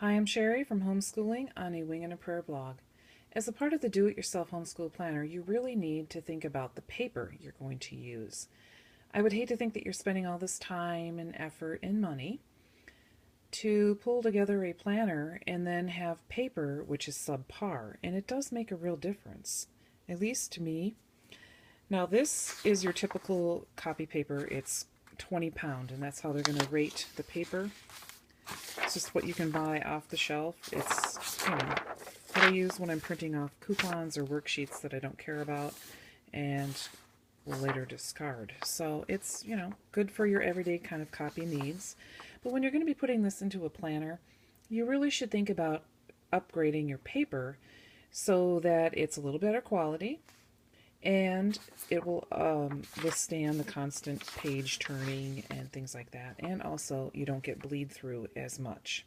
Hi, I'm Sherry from Homeschooling on a Wing and a Prayer blog. As a part of the do-it-yourself homeschool planner, you really need to think about the paper you're going to use. I would hate to think that you're spending all this time and effort and money to pull together a planner and then have paper which is subpar, and it does make a real difference, at least to me. Now this is your typical copy paper. It's 20 pound, and that's how they're going to rate the paper. It's just what you can buy off the shelf. It's, what I use when I'm printing off coupons or worksheets that I don't care about and will later discard. So it's, good for your everyday kind of copy needs. But when you're going to be putting this into a planner, you really should think about upgrading your paper so that it's a little better quality and it will withstand the constant page turning and things like that. And also, you don't get bleed through as much.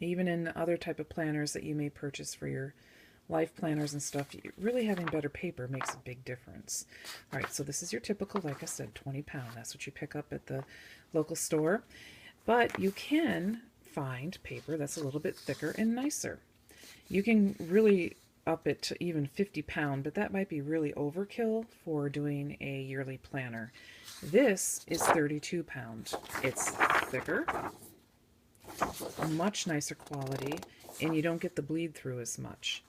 Even in other type of planners that you may purchase for your life planners and stuff, really having better paper makes a big difference. All right, so this is your typical, like I said, 20 pound. That's what you pick up at the local store. But you can find paper that's a little bit thicker and nicer. You can really up it to even 50 pound, but that might be really overkill for doing a yearly planner. This is 32 pound. It's thicker, much nicer quality, and you don't get the bleed through as much.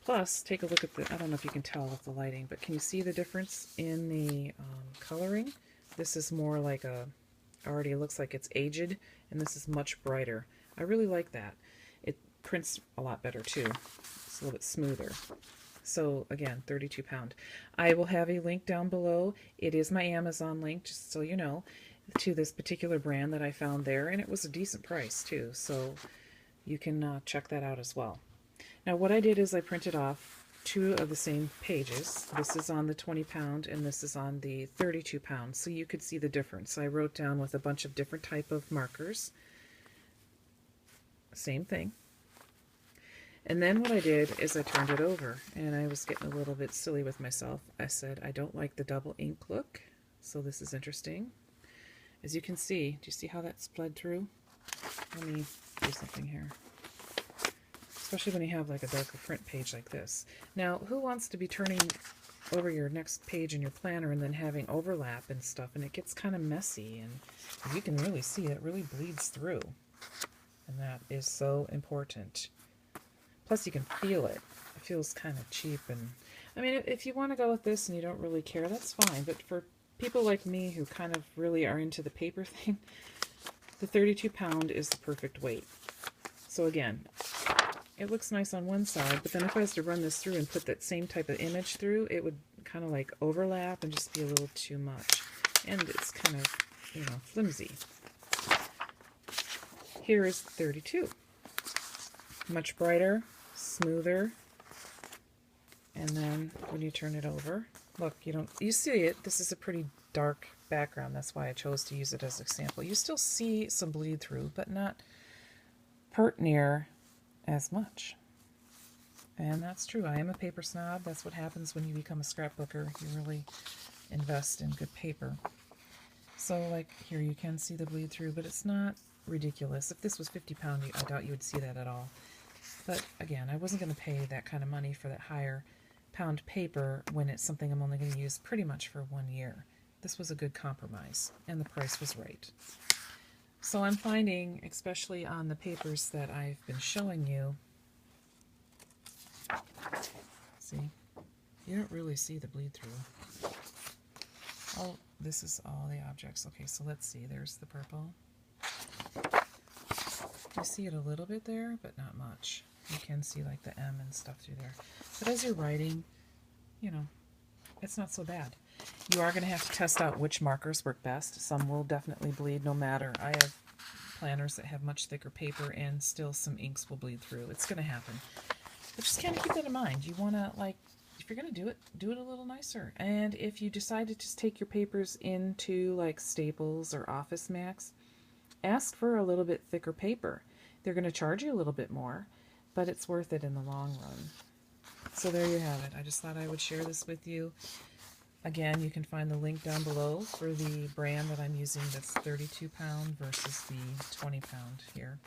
Plus, take a look at the, I don't know if you can tell with the lighting, but can you see the difference in the coloring? This is more like already looks like it's aged, and this is much brighter. I really like that. It prints a lot better too. It's a little bit smoother. So again, 32 pound. I will have a link down below. It is my Amazon link, just so you know, to this particular brand that I found there, and it was a decent price too, so you can check that out as well. Now what I did is I printed off two of the same pages. This is on the 20 pound and this is on the 32 pound, so you could see the difference. I wrote down with a bunch of different type of markers. Same thing. And then what I did is I turned it over, and I was getting a little bit silly with myself. I said, I don't like the double ink look, so this is interesting. As you can see, do you see how that spread through? Let me do something here. Especially when you have like a darker print page like this. Now, who wants to be turning over your next page in your planner and then having overlap and stuff, and it gets kind of messy, and you can really see it really bleeds through. And that is so important. Plus you can feel it. It feels kind of cheap, and I mean, if you want to go with this and you don't really care, that's fine. But for people like me who kind of really are into the paper thing, the 32 pound is the perfect weight. So again, it looks nice on one side, but then if I was to run this through and put that same type of image through, it would kind of like overlap and just be a little too much. And it's kind of, flimsy. Here is 32. Much brighter, smoother, and then when you turn it over, look, you see it, this is a pretty dark background, that's why I chose to use it as an example. You still see some bleed through, but not pert near as much. And that's true, I am a paper snob. That's what happens when you become a scrapbooker. You really invest in good paper. So like here you can see the bleed through, but it's not ridiculous. If this was 50 pound, I doubt you would see that at all. But again, I wasn't going to pay that kind of money for that higher pound paper when it's something I'm only going to use pretty much for 1 year. This was a good compromise, and the price was right. So I'm finding, especially on the papers that I've been showing you, see, you don't really see the bleed through. Oh, this is all the objects. Okay, so let's see. There's the purple. You see it a little bit there, but not much. You can see like the M and stuff through there. But as you're writing, it's not so bad. You are going to have to test out which markers work best. Some will definitely bleed no matter. I have planners that have much thicker paper and still some inks will bleed through. It's going to happen. But just kind of keep that in mind. You want to, if you're going to do it a little nicer. And if you decide to just take your papers into like Staples or Office Max, ask for a little bit thicker paper. They're going to charge you a little bit more, but it's worth it in the long run. So there you have it. I just thought I would share this with you. Again, you can find the link down below for the brand that I'm using that's 32 pound versus the 20 pound here.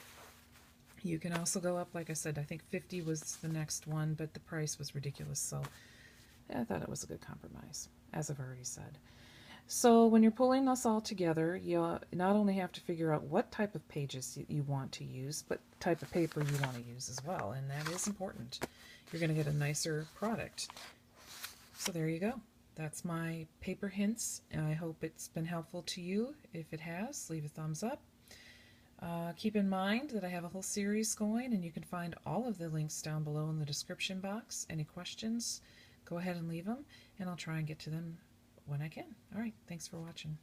You can also go up, like I said, I think 50 was the next one, but the price was ridiculous, so I thought it was a good compromise, as I've already said. So when you're pulling this all together, you not only have to figure out what type of pages you want to use, but type of paper you want to use as well, and that is important. You're going to get a nicer product. So there you go. That's my paper hints, and I hope it's been helpful to you. If it has, leave a thumbs up. Keep in mind that I have a whole series going, and you can find all of the links down below in the description box. Any questions, go ahead and leave them, and I'll try and get to them when I can. All right, thanks for watching.